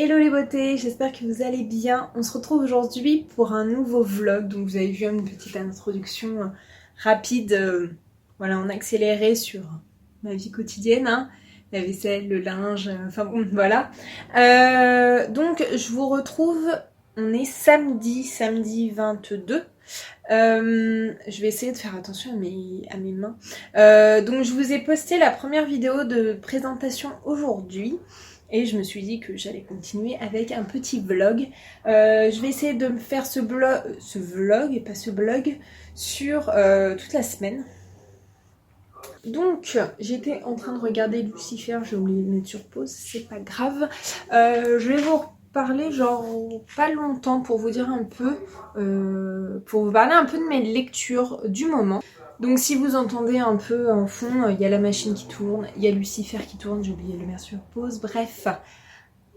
Hello les beautés, j'espère que vous allez bien. On se retrouve aujourd'hui pour un nouveau vlog. Donc vous avez vu une petite introduction rapide, voilà, en accéléré sur ma vie quotidienne, hein. La vaisselle, le linge, enfin bon, voilà. Donc je vous retrouve, on est samedi 22. Je vais essayer de faire attention à mes mains. Donc je vous ai posté la première vidéo de présentation aujourd'hui. Et je me suis dit que j'allais continuer avec un petit vlog. Je vais essayer de me faire ce vlog et pas ce blog sur toute la semaine. Donc j'étais en train de regarder Lucifer, j'ai oublié de mettre sur pause, c'est pas grave. Je vais vous parler genre pas longtemps pour vous dire un peu, pour vous parler un peu de mes lectures du moment. Donc si vous entendez un peu en fond, il y a la machine qui tourne, il y a Lucifer qui tourne, j'ai oublié de le mettre sur pause, bref.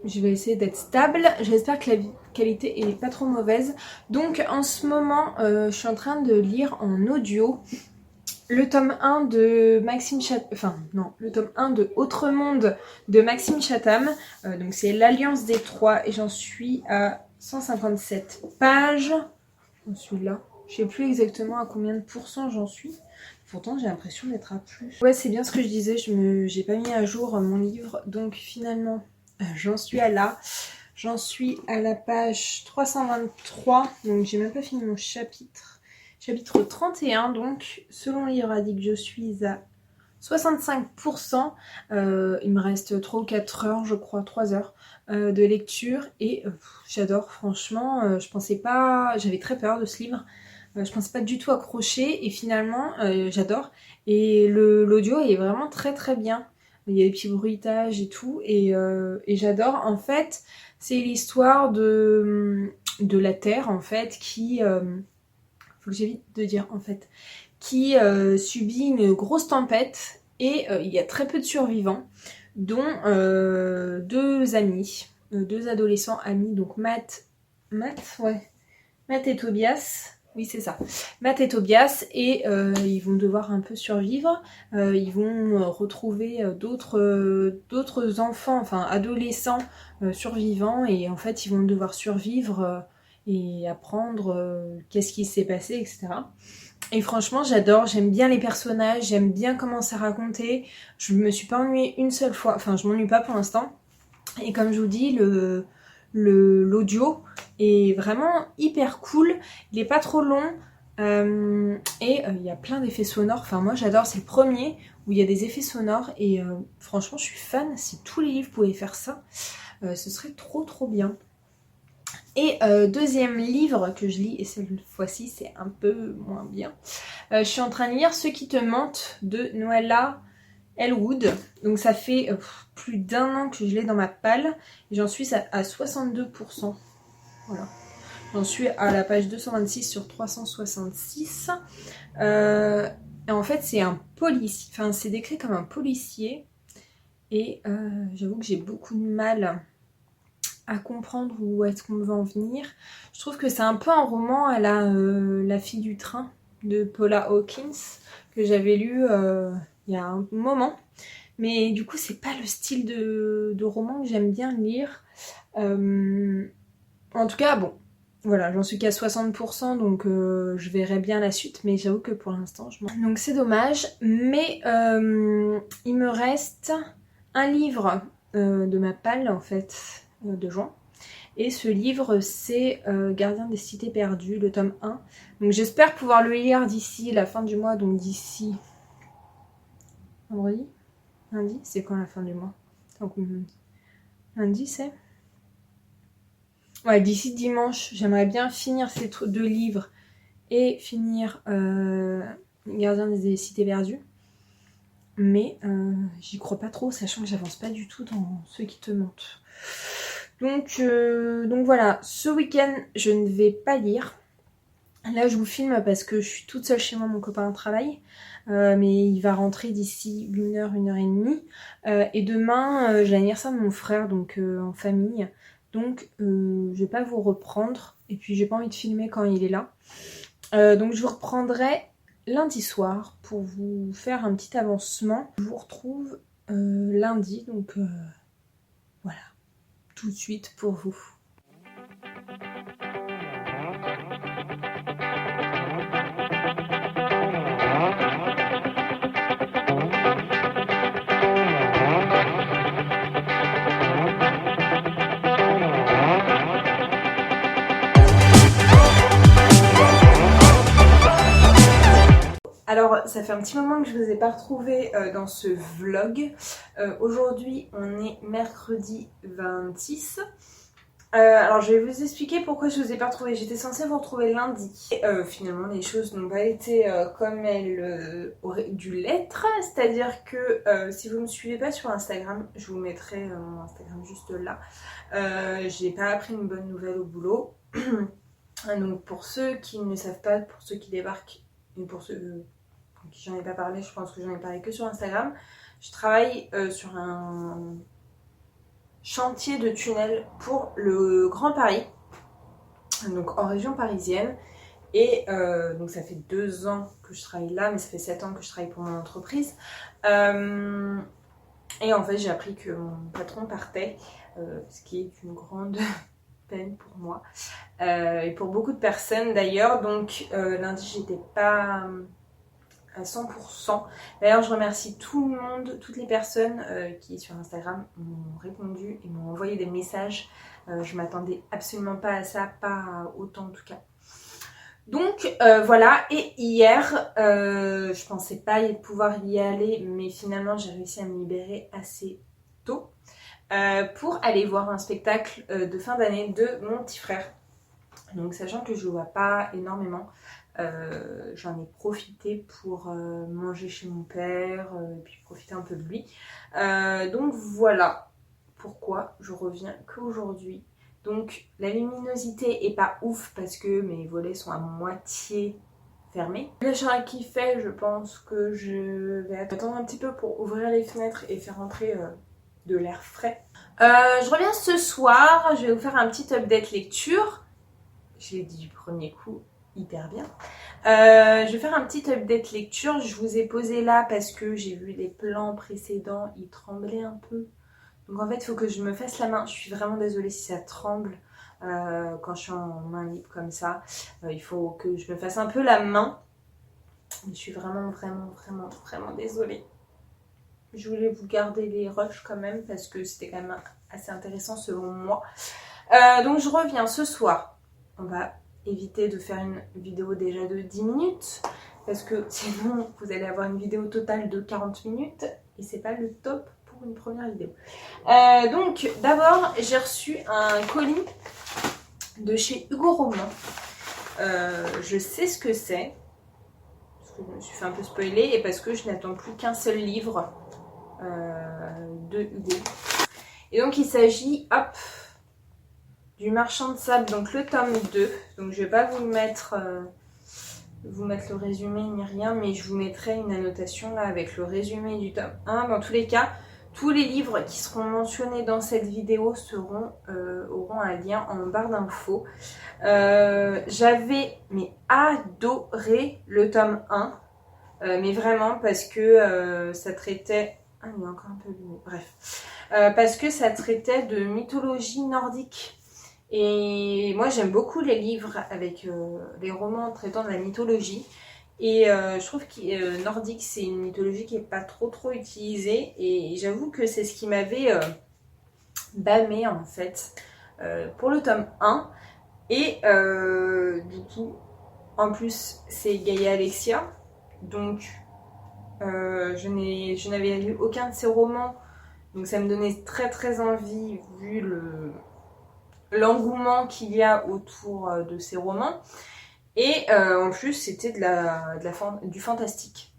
Je vais essayer d'être stable, j'espère que la qualité est pas trop mauvaise. Donc en ce moment, je suis en train de lire en audio le tome 1 de Maxime Chatham, enfin non, le tome 1 de Autre Monde de Maxime Chatham. Donc c'est l'Alliance des Trois et j'en suis à 157 pages. J'en suis là. Je sais plus exactement à combien de pourcents j'en suis. Pourtant j'ai l'impression d'être à plus. Ouais, c'est bien ce que je disais, j'ai pas mis à jour mon livre. Donc finalement j'en suis à là. J'en suis à la page 323. Donc j'ai même pas fini mon chapitre. Chapitre 31, donc selon Livre dit que je suis à 65%. Il me reste 3 ou 4 heures, je crois, 3 heures de lecture. Et j'adore, franchement. Je pensais pas, j'avais très peur de ce livre. Je pensais pas du tout accrocher. Et finalement, j'adore. Et l'audio est vraiment très très bien. Il y a des petits bruitages et tout. Et j'adore. En fait, c'est l'histoire de la Terre, en fait, qui... faut que j'évite de dire en fait, qui subit une grosse tempête et il y a très peu de survivants, dont deux amis, deux adolescents amis, donc Matt et Tobias. Oui, c'est ça. Matt et Tobias, et ils vont devoir un peu survivre. Ils vont retrouver d'autres enfants, enfin adolescents survivants, et en fait, ils vont devoir survivre et apprendre qu'est-ce qui s'est passé, etc. Et franchement, j'adore, j'aime bien les personnages, j'aime bien comment c'est raconté. Je me suis pas ennuyée une seule fois, enfin, je m'ennuie pas pour l'instant. Et comme je vous dis, l'audio est vraiment hyper cool, il est pas trop long et il y a plein d'effets sonores. Enfin, moi j'adore, c'est le premier où il y a des effets sonores et franchement je suis fan. Si tous les livres pouvaient faire ça, ce serait trop trop bien. Et deuxième livre que je lis, et cette fois-ci c'est un peu moins bien, je suis en train de lire Ceux qui te mentent de Noella Elwood. Donc ça fait plus d'1 an que je l'ai dans ma palle et j'en suis à 62%. Voilà. J'en suis à la page 226 sur 366. Et en fait c'est un policier, enfin c'est décrit comme un policier et j'avoue que j'ai beaucoup de mal à comprendre où est-ce qu'on veut en venir. Je trouve que c'est un peu un roman à la fille du train de Paula Hawkins que j'avais lu il y a un moment. Mais du coup, c'est pas le style de roman que j'aime bien lire. En tout cas, bon, voilà, j'en suis qu'à 60%, donc je verrai bien la suite. Mais j'avoue que pour l'instant, donc c'est dommage. Mais il me reste un livre de ma palle, en fait, de juin. Et ce livre, c'est Gardien des cités perdues, le tome 1. Donc j'espère pouvoir le lire d'ici la fin du mois, donc d'ici... vendredi ? Lundi, c'est quand la fin du mois? Donc, lundi, c'est... Ouais, d'ici dimanche, j'aimerais bien finir ces deux livres et finir Gardien des cités perdues. Mais j'y crois pas trop, sachant que j'avance pas du tout dans Ceux qui te mentent. Donc voilà, ce week-end, je ne vais pas lire. Là, je vous filme parce que je suis toute seule chez moi, mon copain travaille. Mais il va rentrer d'ici 1h, 1h30. Et demain, j'ai l'anniversaire de mon frère, donc en famille. Donc, je vais pas vous reprendre. Et puis, j'ai pas envie de filmer quand il est là. Donc, je vous reprendrai lundi soir pour vous faire un petit avancement. Je vous retrouve lundi, donc voilà. tout de suite pour vous. Alors, ça fait un petit moment que je ne vous ai pas retrouvé dans ce vlog. Aujourd'hui, on est mercredi 26. Alors, je vais vous expliquer pourquoi je ne vous ai pas retrouvé. J'étais censée vous retrouver lundi. Et, finalement, les choses n'ont pas été comme elles auraient dû l'être. C'est-à-dire que si vous ne me suivez pas sur Instagram, je vous mettrai mon Instagram juste là. J'ai pas appris une bonne nouvelle au boulot. Donc, pour ceux qui ne savent pas, pour ceux qui débarquent, et pour ceux qui j'en ai pas parlé, je pense que j'en ai parlé que sur Instagram. Je travaille sur un chantier de tunnel pour le Grand Paris, donc en région parisienne. Et donc ça fait 2 ans que je travaille là, mais ça fait 7 ans que je travaille pour mon entreprise. Et en fait, j'ai appris que mon patron partait, ce qui est une grande peine pour moi. Et pour beaucoup de personnes d'ailleurs. Donc lundi, j'étais pas à 100%. D'ailleurs, je remercie tout le monde, toutes les personnes qui sur Instagram m'ont répondu et m'ont envoyé des messages. Je m'attendais absolument pas à ça, pas autant en tout cas. Donc voilà, et hier, je pensais pas pouvoir y aller, mais finalement j'ai réussi à me libérer assez tôt pour aller voir un spectacle de fin d'année de mon petit frère. Donc sachant que je ne vois pas énormément, j'en ai profité pour manger chez mon père et puis profiter un peu de lui. Donc voilà pourquoi je reviens qu'aujourd'hui. Donc la luminosité est pas ouf parce que mes volets sont à moitié fermés. Le chaleur qui fait, je pense que je vais attendre un petit peu pour ouvrir les fenêtres et faire entrer de l'air frais. Je reviens ce soir, je vais vous faire un petit update lecture. Je l'ai dit du premier coup hyper bien. Je vais faire un petit update lecture. Je vous ai posé là parce que j'ai vu les plans précédents, ils tremblaient un peu. Donc en fait, il faut que je me fasse la main. Je suis vraiment désolée si ça tremble quand je suis en main libre comme ça. Il faut que je me fasse un peu la main. Je suis vraiment désolée. Je voulais vous garder les rushs quand même parce que c'était quand même assez intéressant selon moi. Donc je reviens ce soir. On va éviter de faire une vidéo déjà de 10 minutes parce que sinon vous allez avoir une vidéo totale de 40 minutes et c'est pas le top pour une première vidéo. Donc d'abord j'ai reçu un colis de chez Hugo Roman. Je sais ce que c'est parce que je me suis fait un peu spoiler et parce que je n'attends plus qu'un seul livre de Hugo. Et donc il s'agit, hop, du Marchand de sable, donc le tome 2. Donc je vais pas vous mettre le résumé ni rien, mais je vous mettrai une annotation là avec le résumé du tome 1. Dans tous les cas, tous les livres qui seront mentionnés dans cette vidéo auront un lien en barre d'infos. J'avais adoré le tome 1, mais vraiment parce que ça traitait... Ah, il y a encore un peu de... Bref. Parce que ça traitait de mythologie nordique. Et moi j'aime beaucoup les livres avec les romans traitant de la mythologie. Et je trouve que nordique c'est une mythologie qui n'est pas trop utilisée. Et j'avoue que c'est ce qui m'avait bâmé en fait pour le tome 1. Et du coup, en plus c'est Gaïa Alexia. Donc je n'avais lu aucun de ses romans. Donc ça me donnait très envie vu l'engouement qu'il y a autour de ces romans. Et en plus c'était du fantastique.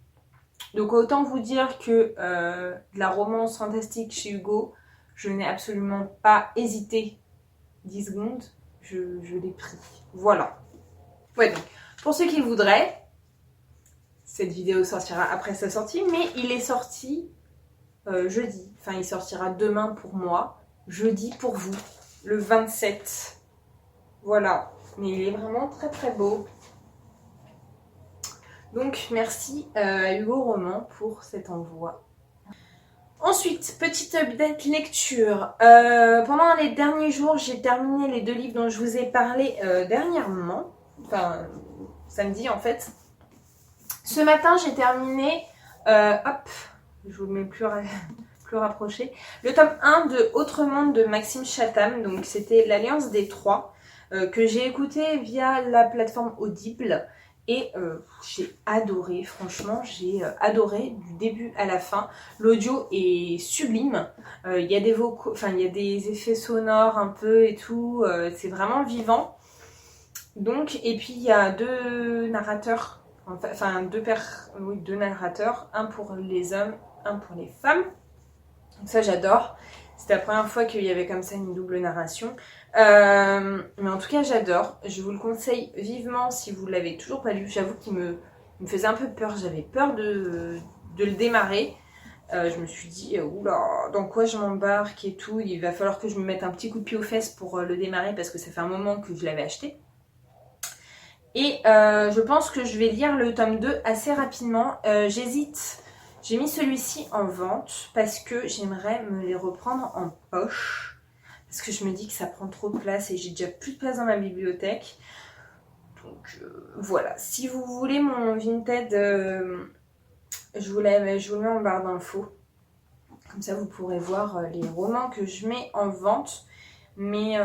Donc autant vous dire que de la romance fantastique chez Hugo, je n'ai absolument pas hésité 10 secondes, je l'ai pris. Voilà. Ouais, donc pour ceux qui le voudraient, cette vidéo sortira après sa sortie, mais il est sorti jeudi. Enfin il sortira demain pour moi, jeudi pour vous. Le 27. Voilà. Mais il est vraiment très beau. Donc merci à Hugo Roman pour cet envoi. Ensuite, petite update lecture. Pendant les derniers jours, j'ai terminé les 2 livres dont je vous ai parlé dernièrement. Enfin, samedi en fait. Ce matin, j'ai terminé... hop, je vous le mets plus rapproché. Le tome 1 de Autre Monde de Maxime Chatham. Donc, c'était l'Alliance des Trois. Que j'ai écouté via la plateforme Audible. Et j'ai adoré, franchement, j'ai adoré du début à la fin. L'audio est sublime. Il y a des vocaux, enfin il y a des effets sonores un peu et tout. C'est vraiment vivant. Donc, et puis il y a 2 narrateurs, enfin deux narrateurs, un pour les hommes, un pour les femmes. Donc ça j'adore. C'était la première fois qu'il y avait comme ça une double narration. Mais en tout cas, j'adore. Je vous le conseille vivement si vous ne l'avez toujours pas lu. J'avoue qu'il me faisait un peu peur. J'avais peur de le démarrer. Je me suis dit, oula, dans quoi je m'embarque et tout. Il va falloir que je me mette un petit coup de pied aux fesses pour le démarrer parce que ça fait un moment que je l'avais acheté. Et je pense que je vais lire le tome 2 assez rapidement. J'hésite. J'ai mis celui-ci en vente parce que j'aimerais me les reprendre en poche. Parce que je me dis que ça prend trop de place et j'ai déjà plus de place dans ma bibliothèque. Donc voilà. Si vous voulez mon Vinted, je vous le mets en barre d'infos. Comme ça vous pourrez voir les romans que je mets en vente. Mais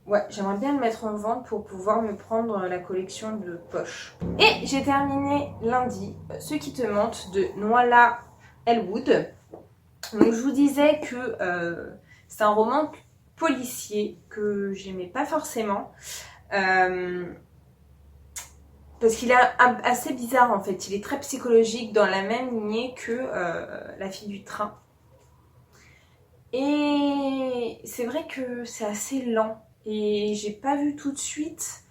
ouais, j'aimerais bien le mettre en vente pour pouvoir me prendre la collection de poche. Et j'ai terminé lundi Ce qui te mente de Noala Elwood. Donc je vous disais que c'est un roman policier que j'aimais pas forcément. Parce qu'il est assez bizarre en fait. Il est très psychologique dans la même lignée que La fille du train. Et c'est vrai que c'est assez lent et j'ai pas vu tout de suite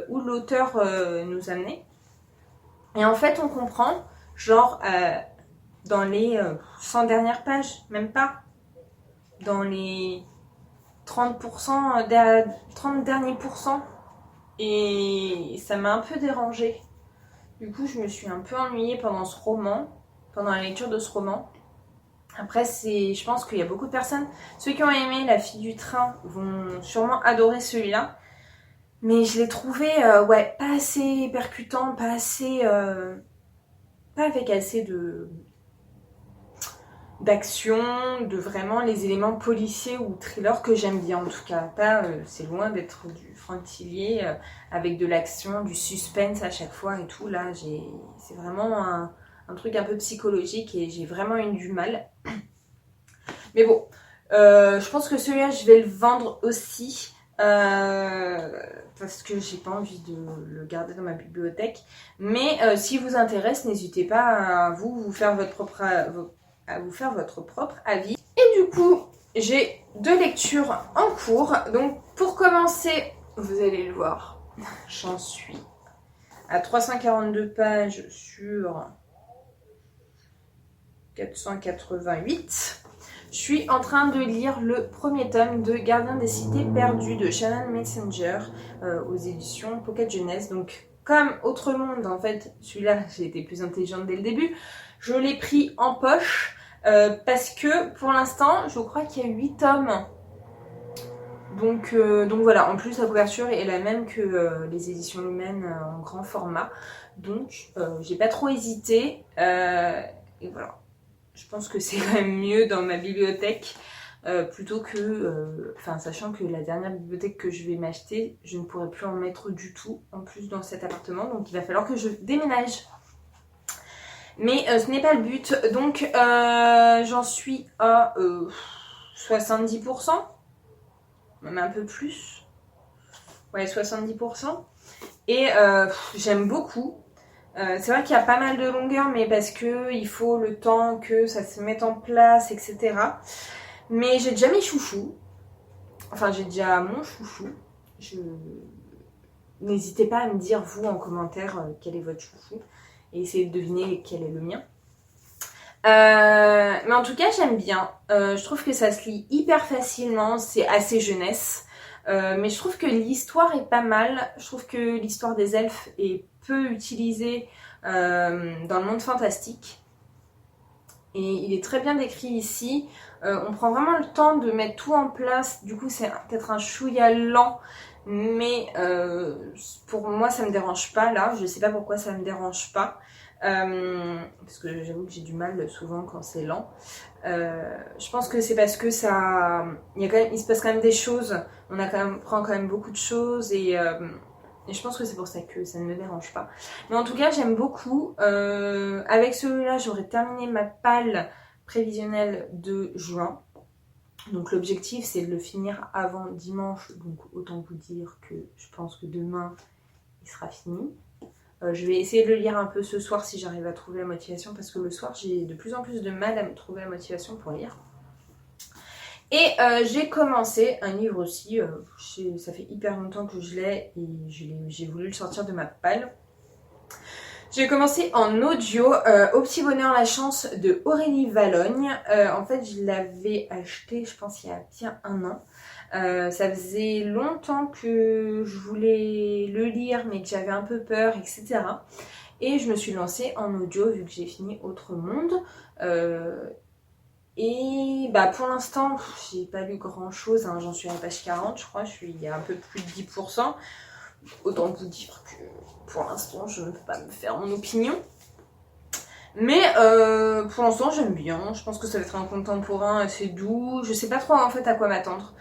où l'auteur nous amenait. Et en fait, on comprend, genre, dans les 100 dernières pages, même pas, dans les 30%, 30 derniers pourcents. Et ça m'a un peu dérangée. Du coup, je me suis un peu ennuyée pendant la lecture de ce roman. Après, je pense qu'il y a beaucoup de personnes, ceux qui ont aimé La fille du train vont sûrement adorer celui-là. Mais je l'ai trouvé, ouais, pas assez percutant, pas avec assez d'action, de vraiment les éléments policiers ou thriller que j'aime bien en tout cas. Pas, c'est loin d'être du frontilier avec de l'action, du suspense à chaque fois et tout. Là, c'est vraiment un truc un peu psychologique et j'ai vraiment eu du mal. Mais bon, je pense que celui-là, je vais le vendre aussi. Parce que j'ai pas envie de le garder dans ma bibliothèque. Mais si vous intéresse, n'hésitez pas à vous faire votre propre avis. Et du coup, j'ai 2 lectures en cours. Donc pour commencer, vous allez le voir, j'en suis à 342 pages sur 488. Je suis en train de lire le premier tome de Gardien des cités perdues de Shannon Messenger aux éditions Pocket Jeunesse. Donc comme Autre Monde, en fait, celui-là, j'ai été plus intelligente dès le début. Je l'ai pris en poche parce que pour l'instant, je crois qu'il y a 8 tomes. Donc voilà, en plus la couverture est la même que les éditions Lumen en grand format. Donc j'ai pas trop hésité. Et voilà. Je pense que c'est quand même mieux dans ma bibliothèque plutôt que... sachant que la dernière bibliothèque que je vais m'acheter, je ne pourrai plus en mettre du tout en plus dans cet appartement. Donc il va falloir que je déménage. Mais ce n'est pas le but. Donc j'en suis à 70%. Même un peu plus. Ouais, 70%. Et j'aime beaucoup. C'est vrai qu'il y a pas mal de longueur, mais parce que il faut le temps que ça se mette en place, etc. Mais j'ai déjà mes chouchous. Enfin, j'ai déjà mon chouchou. N'hésitez pas à me dire, vous, en commentaire, quel est votre chouchou. Et essayez de deviner quel est le mien. Mais en tout cas, j'aime bien. Je trouve que ça se lit hyper facilement. C'est assez jeunesse. Mais je trouve que l'histoire est pas mal. Je trouve que l'histoire des elfes est peu utilisée dans le monde fantastique. et il est très bien décrit ici. On prend vraiment le temps de mettre tout en place, du coup c'est peut-être un chouïa lent, mais pour moi ça me dérange pas là, je sais pas pourquoi ça me dérange pas, parce que j'avoue que j'ai du mal souvent quand c'est lent. Je pense que c'est parce que ça, il se passe quand même des choses, prend quand même beaucoup de choses et je pense que c'est pour ça que ça ne me dérange pas. Mais en tout cas j'aime beaucoup. Avec celui-là j'aurais terminé ma palle prévisionnelle de juin. Donc l'objectif c'est de le finir avant dimanche, donc autant vous dire que je pense que demain il sera fini. Je vais essayer de le lire un peu ce soir si j'arrive à trouver la motivation, parce que le soir j'ai de plus en plus de mal à me trouver la motivation pour lire. Et j'ai commencé un livre aussi, ça fait hyper longtemps que je l'ai et j'ai voulu le sortir de ma palle. J'ai commencé en audio Au petit bonheur la chance de Aurélie Vallogne. En fait je l'avais acheté je pense il y a bien un an. Ça faisait longtemps que je voulais le lire mais que j'avais un peu peur, etc. Et je me suis lancée en audio vu que j'ai fini Autre Monde. Et bah pour l'instant, j'ai pas lu grand chose, hein. J'en suis à la page 40, je crois, il y a un peu plus de 10%. Autant vous dire que pour l'instant, je ne peux pas me faire mon opinion. Mais pour l'instant, j'aime bien. Je pense que ça va être un contemporain assez doux. Je sais pas trop en fait à quoi m'attendre.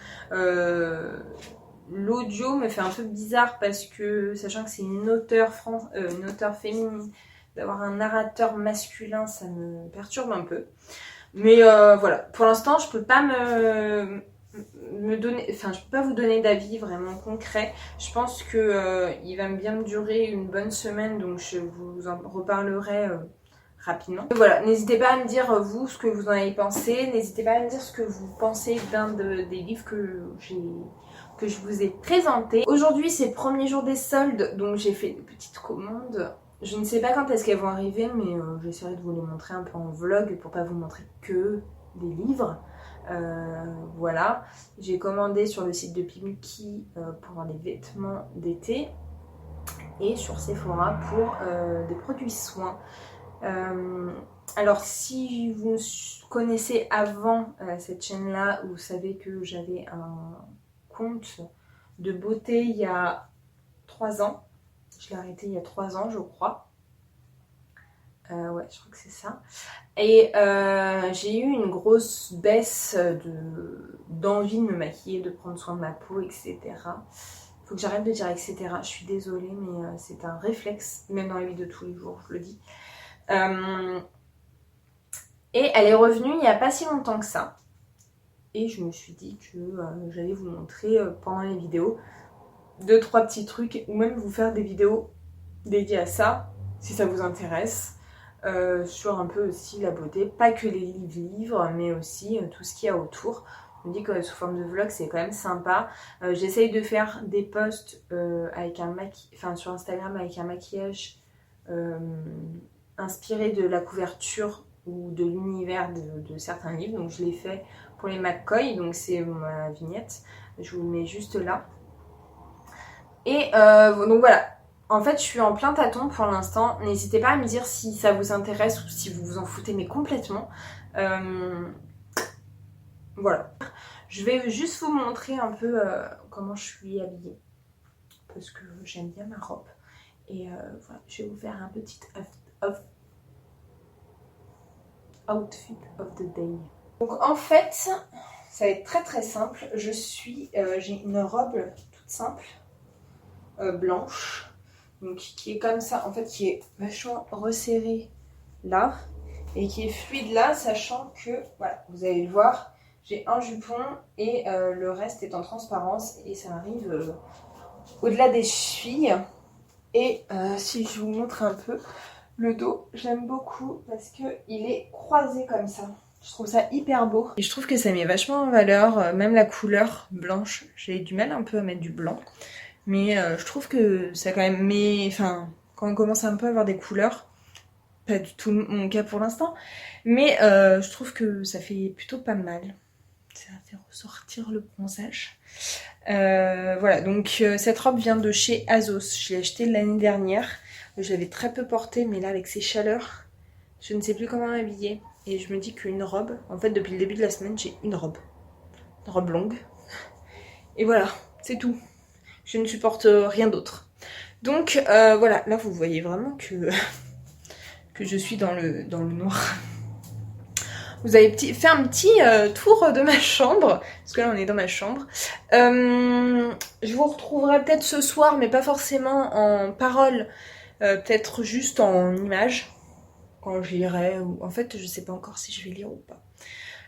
L'audio me fait un peu bizarre parce que, sachant que c'est une auteure féminine, d'avoir un narrateur masculin, ça me perturbe un peu. Mais voilà, pour l'instant, je peux pas me donner, enfin, je peux pas vous donner d'avis vraiment concret. Je pense que il va bien me durer une bonne semaine, donc je vous en reparlerai rapidement. Et voilà, n'hésitez pas à me dire vous ce que vous en avez pensé. N'hésitez pas à me dire ce que vous pensez d'un des livres que je vous ai présenté. Aujourd'hui c'est le premier jour des soldes, donc j'ai fait des petites commandes. Je ne sais pas quand est-ce qu'elles vont arriver, mais j'essaierai de vous les montrer un peu en vlog pour pas vous montrer que des livres. Voilà, j'ai commandé sur le site de Pimki pour des vêtements d'été et sur Sephora pour des produits soins. Alors si vous me connaissez avant cette chaîne là, vous savez que j'avais un compte de beauté il y a 3 ans. Je l'ai arrêté il y a 3 ans je crois. Ouais, je crois que c'est ça. Et j'ai eu une grosse baisse d'envie de me maquiller, de prendre soin de ma peau, etc. Faut que j'arrête de dire etc. Je suis désolée, mais c'est un réflexe, même dans la vie de tous les jours, je le dis. Et elle est revenue il n'y a pas si longtemps que ça. Et je me suis dit que j'allais vous montrer pendant les vidéos 2-3 petits trucs, ou même vous faire des vidéos dédiées à ça, si ça vous intéresse, sur un peu aussi la beauté, pas que les livres, mais aussi tout ce qu'il y a autour. Je me dis que sous forme de vlog, c'est quand même sympa. J'essaye de faire des posts avec sur Instagram avec un maquillage inspiré de la couverture ou de l'univers de certains livres. Donc je l'ai fait pour les McCoy, donc c'est ma vignette. Je vous le mets juste là. Et donc voilà, en fait je suis en plein tâton pour l'instant. N'hésitez pas à me dire si ça vous intéresse ou si vous vous en foutez, mais complètement. Voilà. Je vais juste vous montrer un peu comment je suis habillée. Parce que j'aime bien ma robe. Et voilà, je vais vous faire un petit outfit of the day. Donc en fait, ça va être très très simple. J'ai une robe toute simple. Blanche, donc qui est comme ça, en fait qui est vachement resserrée là et qui est fluide là, sachant que voilà, vous allez le voir, j'ai un jupon et le reste est en transparence et ça arrive au-delà des chevilles. Et si je vous montre un peu le dos, j'aime beaucoup parce que il est croisé comme ça. Je trouve ça hyper beau. Et je trouve que ça met vachement en valeur, même la couleur blanche. J'ai du mal un peu à mettre du blanc. Mais je trouve que ça quand même enfin, quand on commence un peu à avoir des couleurs, pas du tout mon cas pour l'instant, mais je trouve que ça fait plutôt pas mal. Ça fait ressortir le bronzage. Voilà, donc cette robe vient de chez Azos. Je l'ai achetée l'année dernière. Je l'avais très peu portée, mais là avec ces chaleurs, je ne sais plus comment m'habiller. Et je me dis qu'une robe, en fait depuis le début de la semaine j'ai une robe longue. Et voilà, c'est tout. Je ne supporte rien d'autre. Donc voilà, là vous voyez vraiment que, que je suis dans le noir. Vous avez fait un petit tour de ma chambre, parce que là on est dans ma chambre. Je vous retrouverai peut-être ce soir, mais pas forcément en parole, peut-être juste en image, quand je lirai. Ou... En fait, je sais pas encore si je vais lire ou pas.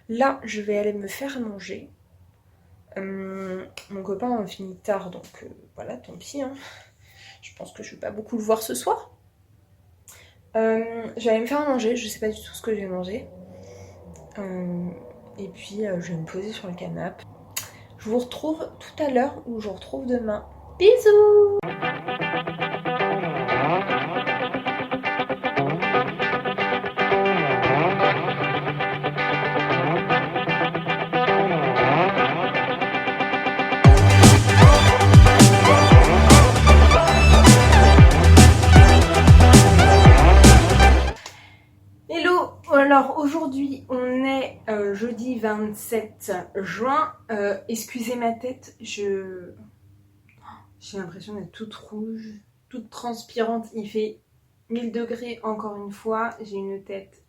Là, je vais aller me faire manger. Mon copain a fini tard, donc voilà, tant pis. Hein. Je pense que je vais pas beaucoup le voir ce soir. Je vais aller me faire manger, je sais pas du tout ce que je vais manger. Et puis je vais me poser sur le canapé. Je vous retrouve tout à l'heure ou je vous retrouve demain. Bisous! Alors aujourd'hui on est jeudi 27 juin, excusez ma tête, j'ai l'impression d'être toute rouge, toute transpirante, il fait 1000 degrés encore une fois, j'ai une tête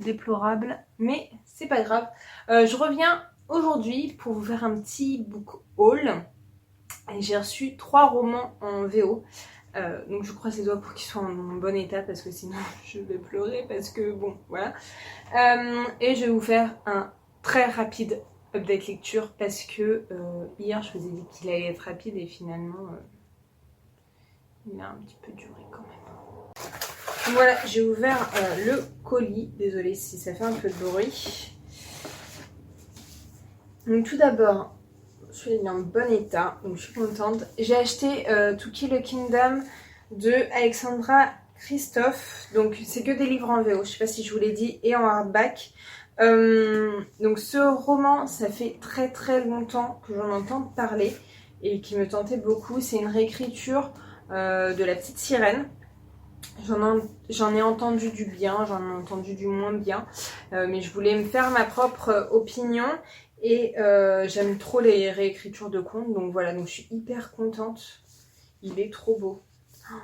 déplorable, mais c'est pas grave. Je reviens aujourd'hui pour vous faire un petit book haul, et j'ai reçu 3 romans en VO. Donc je croise les doigts pour qu'ils soient en bon état parce que sinon je vais pleurer parce que bon voilà. Et je vais vous faire un très rapide update lecture parce que hier je vous ai dit qu'il allait être rapide et finalement il a un petit peu duré quand même. Donc voilà, j'ai ouvert le colis, désolée si ça fait un peu de bruit. Donc tout d'abord, celui-là il est en bon état, donc je suis contente. J'ai acheté To Kill a Kingdom de Alexandra Christophe. Donc c'est que des livres en VO, je sais pas si je vous l'ai dit, et en hardback. Donc ce roman, ça fait très très longtemps que j'en entends parler et qui me tentait beaucoup. C'est une réécriture de La Petite Sirène. J'en ai entendu du bien, j'en ai entendu du moins bien, mais je voulais me faire ma propre opinion. Et j'aime trop les réécritures de contes, donc voilà, donc je suis hyper contente. Il est trop beau. Oh,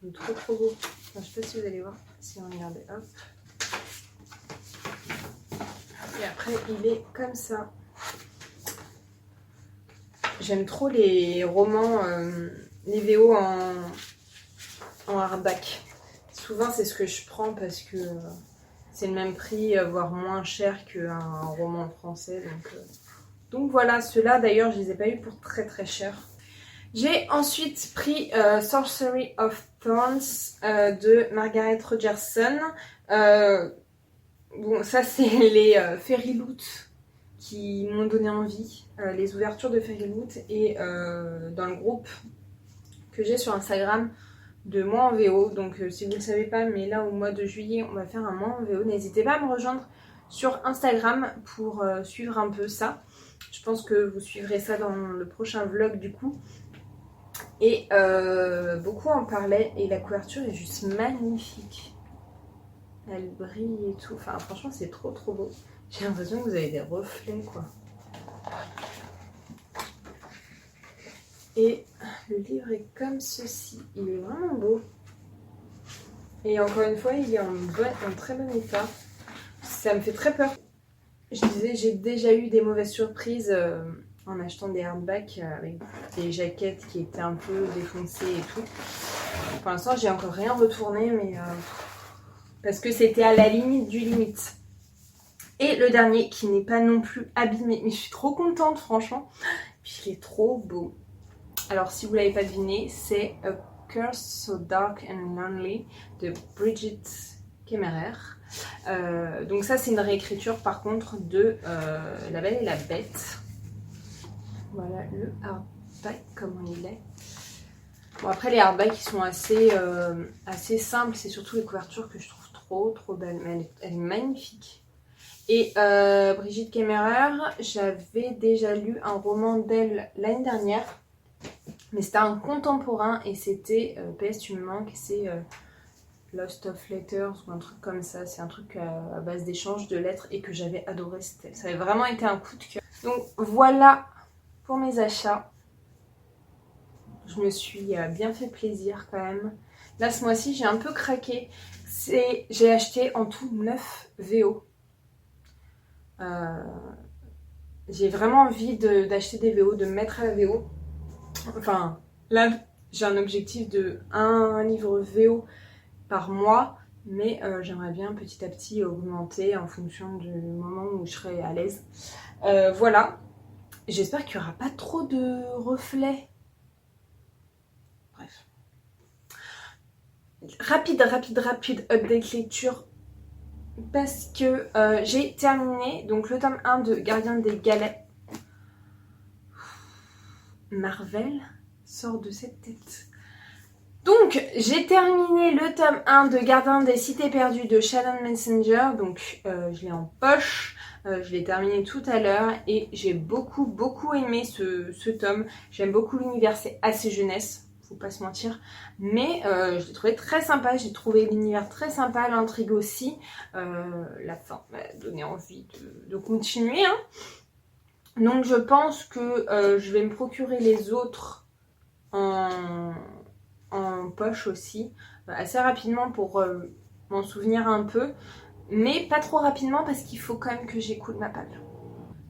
il est trop trop beau. Enfin, je sais pas si vous allez voir, si on regarde, hop. Et après, il est comme ça. J'aime trop les romans, les VO en hardback. Souvent, c'est ce que je prends parce que c'est le même prix, voire moins cher qu'un roman français. Donc voilà, ceux-là d'ailleurs, je les ai pas eu pour très très cher. J'ai ensuite pris Sorcery of Thorns de Margaret Rogerson. Bon, ça c'est les Fairy Loot qui m'ont donné envie. Les ouvertures de Fairy Loot et dans le groupe que j'ai sur Instagram de Moi en VO. Donc si vous ne le savez pas, mais là au mois de juillet on va faire un Moi en VO. N'hésitez pas à me rejoindre sur Instagram pour suivre un peu ça. Je pense que vous suivrez ça dans le prochain vlog du coup. Et beaucoup en parlaient et la couverture est juste magnifique. Elle brille et tout. Enfin franchement c'est trop trop beau. J'ai l'impression que vous avez des reflets quoi. Et le livre est comme ceci. Il est vraiment beau. Et encore une fois, il est en très bon état. Ça me fait très peur. Je disais, j'ai déjà eu des mauvaises surprises en achetant des hardbacks avec des jaquettes qui étaient un peu défoncées et tout. Pour l'instant, j'ai encore rien retourné, mais parce que c'était à la limite du limite. Et le dernier qui n'est pas non plus abîmé, mais je suis trop contente franchement. Puis il est trop beau. Alors si vous ne l'avez pas deviné, c'est A Curse So Dark and Lonely de Bridget Kemmerer. Donc ça c'est une réécriture par contre de La Belle et la Bête. Voilà le hardback comment il est. Bon après les hardbacks ils sont assez simples, c'est surtout les couvertures que je trouve trop belles. Mais elle est magnifique. Et Bridget Kemmerer, j'avais déjà lu un roman d'elle l'année dernière. Mais c'était un contemporain et c'était PS tu me manques, c'est Lost of Letters ou un truc comme ça. C'est un truc à base d'échange de lettres et que j'avais adoré. Ça avait vraiment été un coup de cœur. Donc voilà pour mes achats. Je me suis bien fait plaisir quand même. Là ce mois-ci j'ai un peu craqué. J'ai acheté en tout 9 VO. J'ai vraiment envie d'acheter des VO, de me mettre à la VO. Enfin, là, j'ai un objectif de un livre VO par mois, mais j'aimerais bien petit à petit augmenter en fonction du moment où je serai à l'aise. Voilà. J'espère qu'il n'y aura pas trop de reflets. Bref. Rapide update lecture. Parce que j'ai terminé donc le tome 1 de Gardien des Galets. Marvel sort de cette tête. Donc j'ai terminé le tome 1 de Gardien des Cités Perdues de Shannon Messenger. Donc je l'ai en poche. Je l'ai terminé tout à l'heure et j'ai beaucoup aimé ce tome. J'aime beaucoup l'univers, c'est assez jeunesse. Faut pas se mentir, mais je l'ai trouvé très sympa, j'ai trouvé l'univers très sympa, l'intrigue aussi, la fin m'a donné envie de continuer, hein. Donc je pense que je vais me procurer les autres en poche aussi, assez rapidement pour m'en souvenir un peu, mais pas trop rapidement parce qu'il faut quand même que j'écoute ma palle.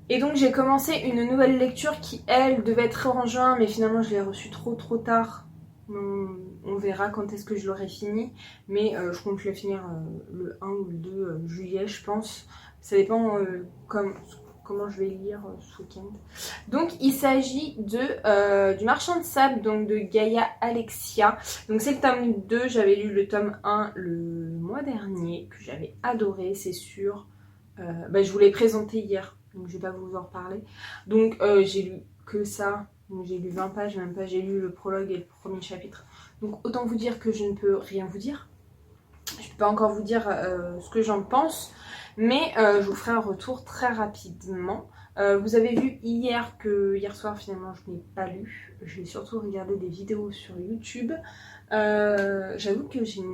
Et donc j'ai commencé une nouvelle lecture qui elle devait être en juin, mais finalement je l'ai reçue trop tard. On verra quand est-ce que je l'aurai fini, mais je compte le finir le 1 ou le 2 juillet je pense. Ça dépend comment je vais lire ce week-end. Donc il s'agit du Marchand de sable, donc de Gaïa Alexia. Donc c'est le tome 2, j'avais lu le tome 1 le mois dernier, que j'avais adoré, c'est sûr. Je vous l'ai présenté hier, donc je vais pas vous en reparler. Donc j'ai lu que ça. Donc j'ai lu 20 pages, même pas, j'ai lu le prologue et le premier chapitre. Donc autant vous dire que je ne peux rien vous dire. Je peux pas encore vous dire ce que j'en pense, mais je vous ferai un retour très rapidement. Vous avez vu hier soir finalement je n'ai pas lu. J'ai surtout regardé des vidéos sur YouTube. J'avoue que j'ai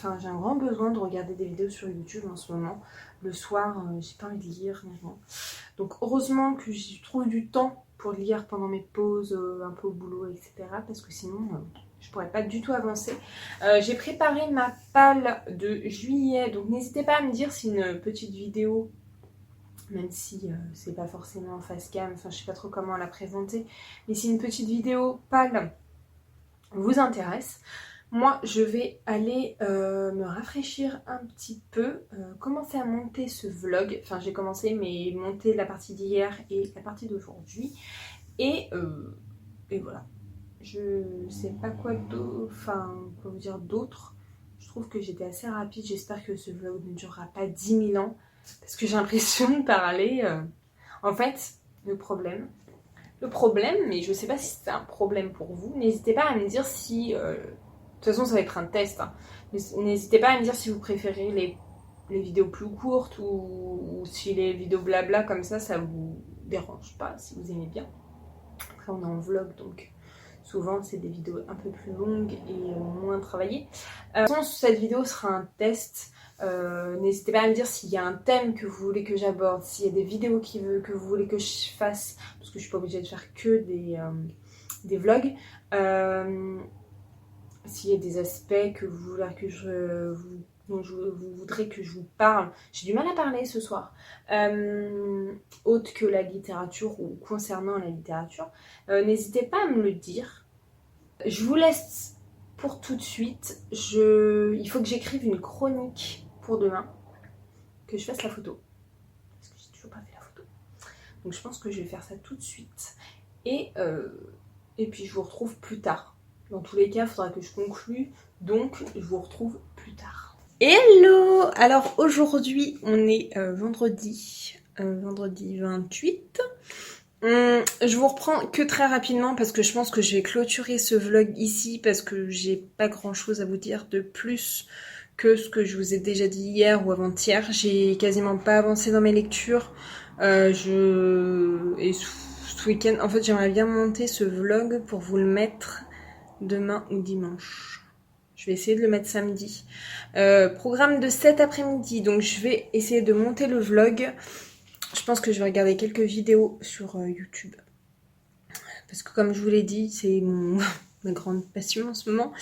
un grand besoin de regarder des vidéos sur YouTube en ce moment. Le soir, j'ai pas envie de lire, rien. Donc heureusement que j'ai trouvé du temps pour lire pendant mes pauses, un peu au boulot, etc. Parce que sinon, je pourrais pas du tout avancer. J'ai préparé ma palle de juillet, donc n'hésitez pas à me dire si une petite vidéo, même si c'est pas forcément face cam, enfin je sais pas trop comment la présenter, mais si une petite vidéo palle vous intéresse, moi je vais aller me rafraîchir un petit peu, commencer à monter ce vlog. Enfin j'ai commencé mais monter la partie d'hier et la partie d'aujourd'hui. Et voilà. Je sais pas quoi vous dire d'autre. Je trouve que j'étais assez rapide. J'espère que ce vlog ne durera pas 10 000 ans. Parce que j'ai l'impression de parler. En fait, le problème, mais je sais pas si c'est un problème pour vous. N'hésitez pas à me dire si... de toute façon, ça va être un test. Hein. N'hésitez pas à me dire si vous préférez les vidéos plus courtes ou si les vidéos blabla comme ça vous dérange pas, si vous aimez bien. Après, on est en vlog, donc souvent, c'est des vidéos un peu plus longues et moins travaillées. De toute façon, cette vidéo sera un test. N'hésitez pas à me dire s'il y a un thème que vous voulez que j'aborde, s'il y a des vidéos que vous voulez que je fasse, parce que je suis pas obligée de faire que des vlogs. S'il y a des aspects que vous voulez que vous voudrez que je vous parle. J'ai du mal à parler ce soir. Autre que la littérature ou concernant la littérature. N'hésitez pas à me le dire. Je vous laisse pour tout de suite. Il faut que j'écrive une chronique pour demain. Que je fasse la photo. Parce que j'ai toujours pas fait la photo. Donc je pense que je vais faire ça tout de suite. Et puis je vous retrouve plus tard. Dans tous les cas, il faudra que je conclue. Donc je vous retrouve plus tard. Hello! Alors aujourd'hui, on est vendredi 28. Je vous reprends que très rapidement parce que je pense que je vais clôturer ce vlog ici parce que j'ai pas grand chose à vous dire de plus que ce que je vous ai déjà dit hier ou avant-hier. J'ai quasiment pas avancé dans mes lectures. Et ce week-end, en fait, j'aimerais bien monter ce vlog pour vous le mettre demain ou dimanche. Je vais essayer de le mettre samedi. Programme de cet après-midi. Donc je vais essayer de monter le vlog. Je pense que je vais regarder quelques vidéos sur YouTube. Parce que comme je vous l'ai dit, c'est ma grande passion en ce moment.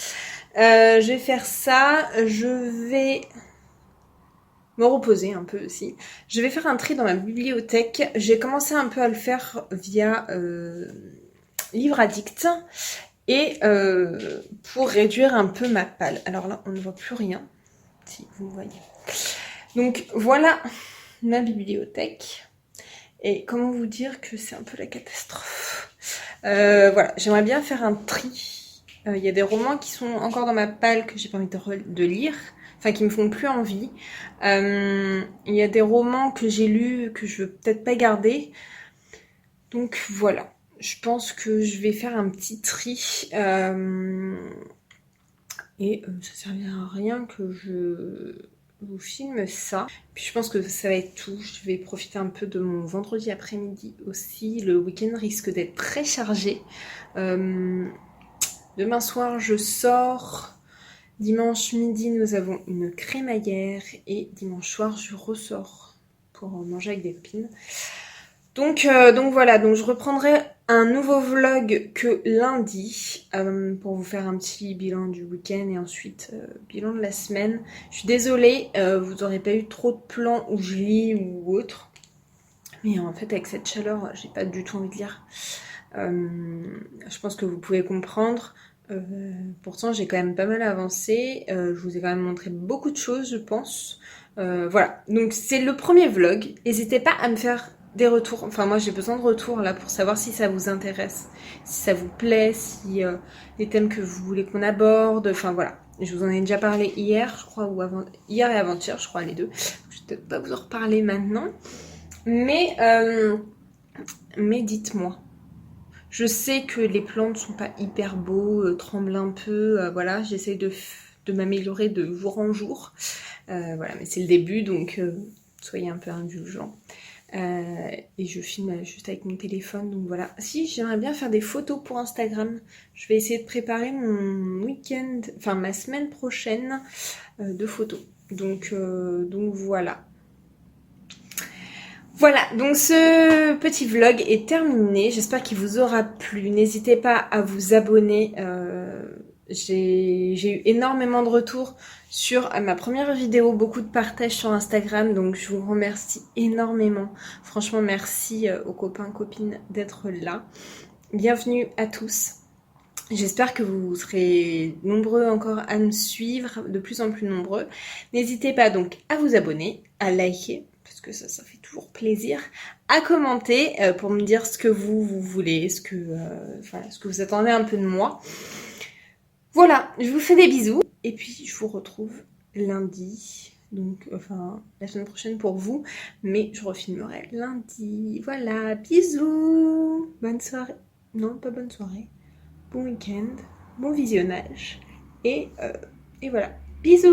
Je vais faire ça. Je vais me reposer un peu aussi. Je vais faire un tri dans ma bibliothèque. J'ai commencé un peu à le faire via Livre Addict. Et pour réduire un peu ma palle. Alors là, on ne voit plus rien. Si vous me voyez. Donc voilà ma bibliothèque. Et comment vous dire que c'est un peu la catastrophe. Voilà, j'aimerais bien faire un tri. Il y a des romans qui sont encore dans ma palle que j'ai pas envie de lire. Enfin, qui me font plus envie. Il y a des romans que j'ai lus que je veux peut-être pas garder. Donc voilà. Je pense que je vais faire un petit tri. Et ça servira à rien que je vous filme ça. Puis je pense que ça va être tout. Je vais profiter un peu de mon vendredi après-midi aussi. Le week-end risque d'être très chargé. Demain soir, je sors. Dimanche midi, nous avons une crémaillère. Et dimanche soir, je ressors pour manger avec des copines. Donc voilà, donc je reprendrai un nouveau vlog que lundi pour vous faire un petit bilan du week-end et ensuite bilan de la semaine. Je suis désolée, vous n'aurez pas eu trop de plans où je lis ou autre. Mais en fait avec cette chaleur, j'ai pas du tout envie de lire. Je pense que vous pouvez comprendre. Pourtant j'ai quand même pas mal avancé. Je vous ai quand même montré beaucoup de choses je pense. Voilà, donc c'est le premier vlog. N'hésitez pas à me faire des retours, enfin moi j'ai besoin de retours là pour savoir si ça vous intéresse, si ça vous plaît, si les thèmes que vous voulez qu'on aborde, enfin voilà. Je vous en ai déjà parlé hier, je crois, ou avant, hier et avant-hier, je crois les deux. Je vais peut-être pas vous en reparler maintenant, mais dites-moi. Je sais que les plans ne sont pas hyper beaux, tremblent un peu, voilà, j'essaie de m'améliorer de jour en jour. Voilà, mais c'est le début, donc soyez un peu indulgents. Et je filme juste avec mon téléphone, donc voilà. Si, j'aimerais bien faire des photos pour Instagram. Je vais essayer de préparer mon week-end, enfin ma semaine prochaine de photos. Donc voilà. Voilà, donc ce petit vlog est terminé. J'espère qu'il vous aura plu. N'hésitez pas à vous abonner. J'ai eu énormément de retours sur ma première vidéo, beaucoup de partages sur Instagram, donc je vous remercie énormément. Franchement, merci aux copains, copines d'être là. Bienvenue à tous. J'espère que vous serez nombreux encore à me suivre, de plus en plus nombreux. N'hésitez pas donc à vous abonner, à liker, parce que ça fait toujours plaisir, à commenter pour me dire ce que vous voulez, ce que vous attendez un peu de moi. Voilà, je vous fais des bisous et puis je vous retrouve lundi, donc enfin la semaine prochaine pour vous, mais je refilmerai lundi. Voilà, bisous, bonne soirée, non pas bonne soirée, bon week-end, bon visionnage et voilà, bisous.